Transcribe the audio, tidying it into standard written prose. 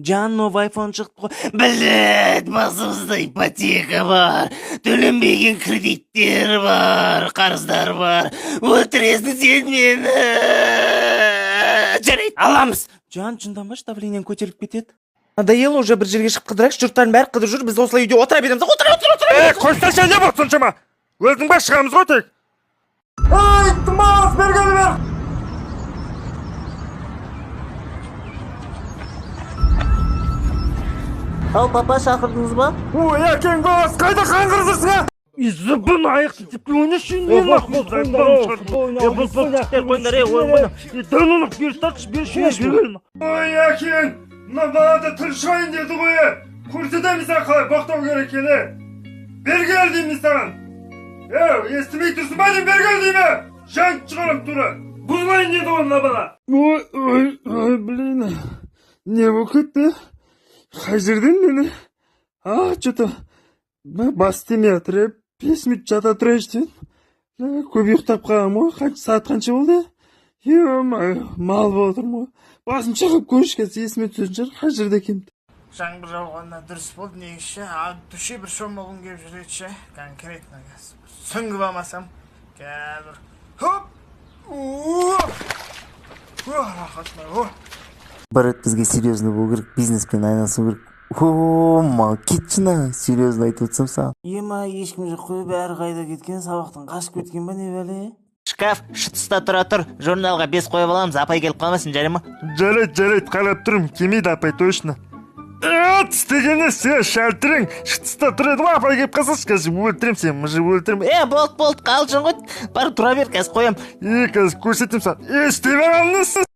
Жан, новый iPhone чыкты го. Блядь, басыбызда ипотека бар, төлөнбеген кредиттер бар, карыздар бар. Өлтүресиң сен мени. Жарайт, аламыз. Жан, чынданбашы, давлениең көтерилип кетет. Надоело уже, бір жерге шығып қыдырайықшы, жұрттардың бәрі қыдырып жүр, біз осылай үйде отыра береміз. Отыр. Қойсаңшы, не болды соншама? Өзің ба шығамыз ғой тек. Ай, тымас, бергені бер. Ал, папа, шақырдыңыз ба? Ой, әкең бас, қайда қаңғырсың, а? Зыбын аяқты тіпті ойнашын, не мақпыз Ой, әкең, мына балада тіл шайын деді ғой, көрсетемін саған қалай бақтау керек ене. Бергел деймін саған. Естімей тұрсын ба деймін, бергел деймін. Жан шығарым тұры. Бұзылайын деді ғой мына бала. Ой, блин, не болып кетті? Қай жерден мені? Что-то бас тимей жатыр, 5 минут жата тұрайыншы деп. Көп ұйықтап қалғам ғой, сағат қанша болды? Мал болып отырмын ғой. Басым шығып көш кетсе есіме түсетін шығар, қай жерде екенін. Жаңбыр жауғанда дұрыс болды негізі, дүше бір шомылғым келіп жүретші, конкретно сүңгіп алмасам, қазір хоп, рахатмай, Барат, бізге серьезно болу керек, бизнеспен айналысу керек. Мал, кетшіна, серьезно айтып отырсам саған. Ема, ешкім жоқ қой, бәрі қайда кеткен, сабақтан қашып кеткен ба не бәле? Шкаф шытыста тұра тұр, журналға 5 қойып аламыз, апай келіп қалмасын, жарай ма? Жарайды, қарап тұрым, келмейді апай точно. Тістегенде сен шәлтірің, шытыста тұрады ма, апай келіп қалсашы, қазір өлтірем сен, мұжы өлтірем. Болды, қалжың ғой, бар тұра бер, қазір қоям. Қазір көрсетім сан, істей беремін.